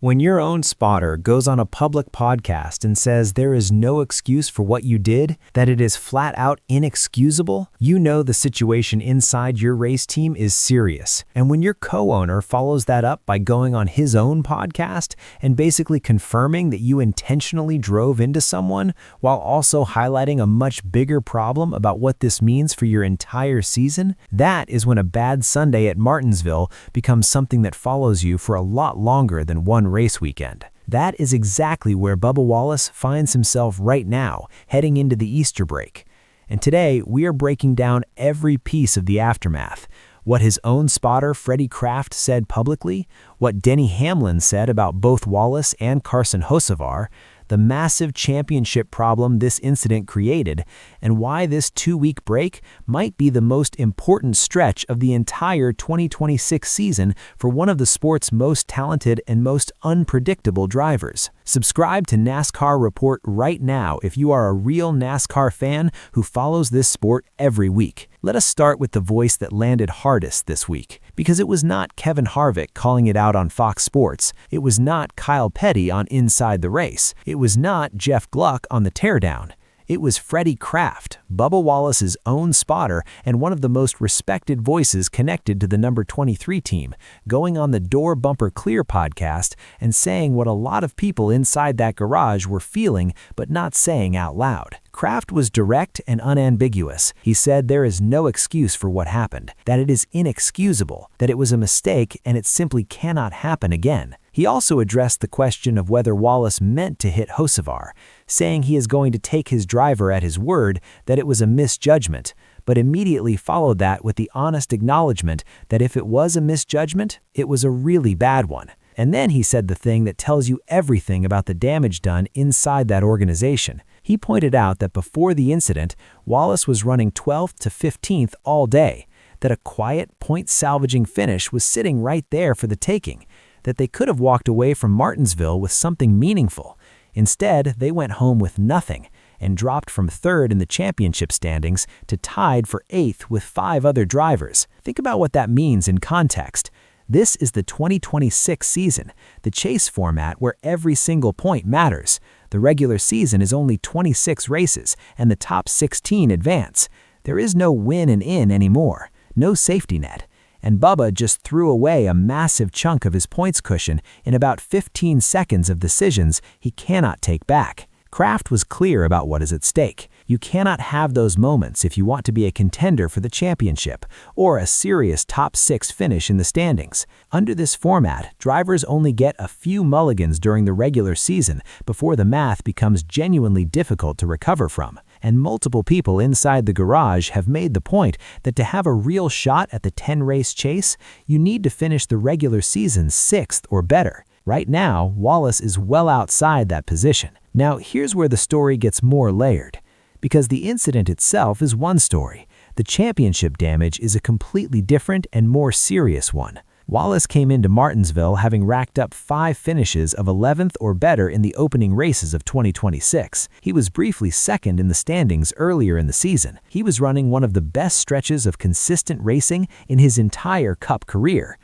When your own spotter goes on a public podcast and says there is no excuse for what you did, that it is flat out inexcusable, you know the situation inside your race team is serious. And when your co-owner follows that up by going on his own podcast and basically confirming that you intentionally drove into someone while also highlighting a much bigger problem about what this means for your entire season, that is when a bad Sunday at Martinsville becomes something that follows you for a lot longer than one race weekend. That is exactly where Bubba Wallace finds himself right now, heading into the Easter break. And today, we are breaking down every piece of the aftermath. What his own spotter, Freddie Kraft, said publicly, what Denny Hamlin said about both Wallace and Carson Hocevar, the massive championship problem this incident created, and why this 2-week break might be the most important stretch of the entire 2026 season for one of the sport's most talented and most unpredictable drivers. Subscribe to NASCAR Report right now if you are a real NASCAR fan who follows this sport every week. Let us start with the voice that landed hardest this week, because it was not Kevin Harvick calling it out on Fox Sports. It was not Kyle Petty on Inside the Race. It was not Jeff Gluck on The Teardown. It was Freddie Kraft, Bubba Wallace's own spotter and one of the most respected voices connected to the number 23 team, going on the Door Bumper Clear podcast and saying what a lot of people inside that garage were feeling but not saying out loud. Kraft was direct and unambiguous. He said there is no excuse for what happened, that it is inexcusable, that it was a mistake and it simply cannot happen again. He also addressed the question of whether Wallace meant to hit Hocevar, saying he is going to take his driver at his word that it was a misjudgment, but immediately followed that with the honest acknowledgement that if it was a misjudgment, it was a really bad one. And then he said the thing that tells you everything about the damage done inside that organization. He pointed out that before the incident, Wallace was running 12th to 15th all day, that a quiet, point-salvaging finish was sitting right there for the taking, that they could have walked away from Martinsville with something meaningful. Instead, they went home with nothing and dropped from 3rd in the championship standings to tied for 8th with 5 other drivers. Think about what that means in context. This is the 2026 season, the chase format where every single point matters. The regular season is only 26 races, and the top 16 advance. There is no win and in anymore, no safety net. And Bubba just threw away a massive chunk of his points cushion in about 15 seconds of decisions he cannot take back. Kraft was clear about what is at stake. You cannot have those moments if you want to be a contender for the championship or a serious top 6 finish in the standings. Under this format, drivers only get a few mulligans during the regular season before the math becomes genuinely difficult to recover from. And multiple people inside the garage have made the point that to have a real shot at the 10-race chase, you need to finish the regular season 6th or better. Right now, Wallace is well outside that position. Now, here's where the story gets more layered. Because the incident itself is one story, the championship damage is a completely different and more serious one. Wallace came into Martinsville having racked up 5 finishes of 11th or better in the opening races of 2026. He was briefly 2nd in the standings earlier in the season. He was running one of the best stretches of consistent racing in his entire Cup career.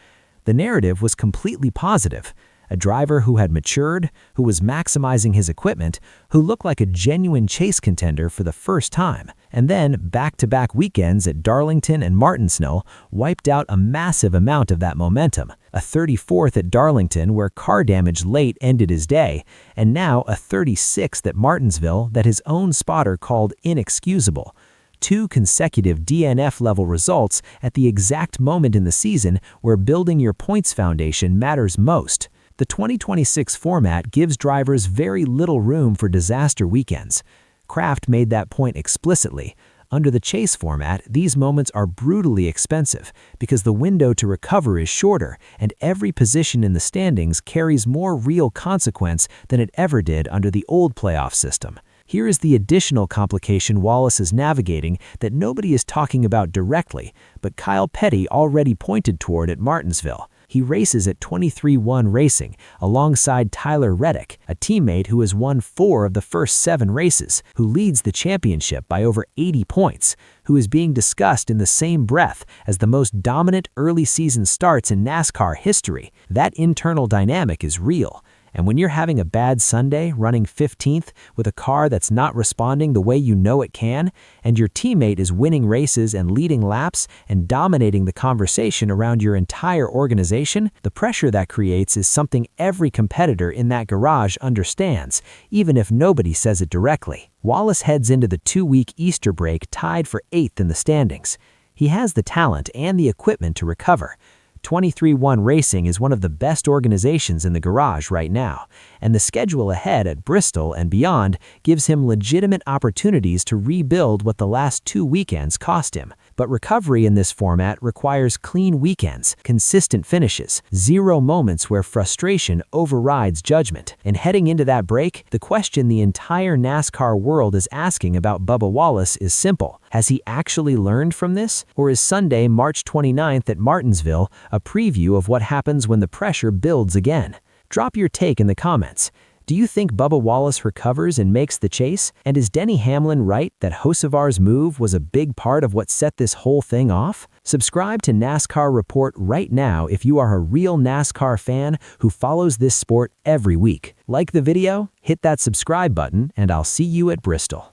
The narrative was completely positive. A driver who had matured, who was maximizing his equipment, who looked like a genuine chase contender for the first time. And then, back-to-back weekends at Darlington and Martinsville wiped out a massive amount of that momentum. A 34th at Darlington where car damage late ended his day, and now a 36th at Martinsville that his own spotter called inexcusable. 2 consecutive DNF-level results at the exact moment in the season where building your points foundation matters most. The 2026 format gives drivers very little room for disaster weekends. Kraft made that point explicitly. Under the chase format, these moments are brutally expensive because the window to recover is shorter and every position in the standings carries more real consequence than it ever did under the old playoff system. Here is the additional complication Wallace is navigating that nobody is talking about directly, but Kyle Petty already pointed toward at Martinsville. He races at 23-1 Racing alongside Tyler Reddick, a teammate who has won 4 of the first 7 races, who leads the championship by over 80 points, who is being discussed in the same breath as the most dominant early season starts in NASCAR history. That internal dynamic is real. And when you're having a bad Sunday running 15th with a car that's not responding the way you know it can, and your teammate is winning races and leading laps and dominating the conversation around your entire organization, the pressure that creates is something every competitor in that garage understands, even if nobody says it directly. Wallace heads into the 2-week Easter break tied for 8th in the standings. He has the talent and the equipment to recover. 23-1 Racing is one of the best organizations in the garage right now, and the schedule ahead at Bristol and beyond gives him legitimate opportunities to rebuild what the last 2 weekends cost him. But recovery in this format requires clean weekends, consistent finishes, 0 moments where frustration overrides judgment. And heading into that break, the question the entire NASCAR world is asking about Bubba Wallace is simple. Has he actually learned from this? Or is Sunday, March 29th at Martinsville a preview of what happens when the pressure builds again? Drop your take in the comments. Do you think Bubba Wallace recovers and makes the chase? And is Denny Hamlin right that Hocevar's move was a big part of what set this whole thing off? Subscribe to NASCAR Report right now if you are a real NASCAR fan who follows this sport every week. Like the video, hit that subscribe button, and I'll see you at Bristol.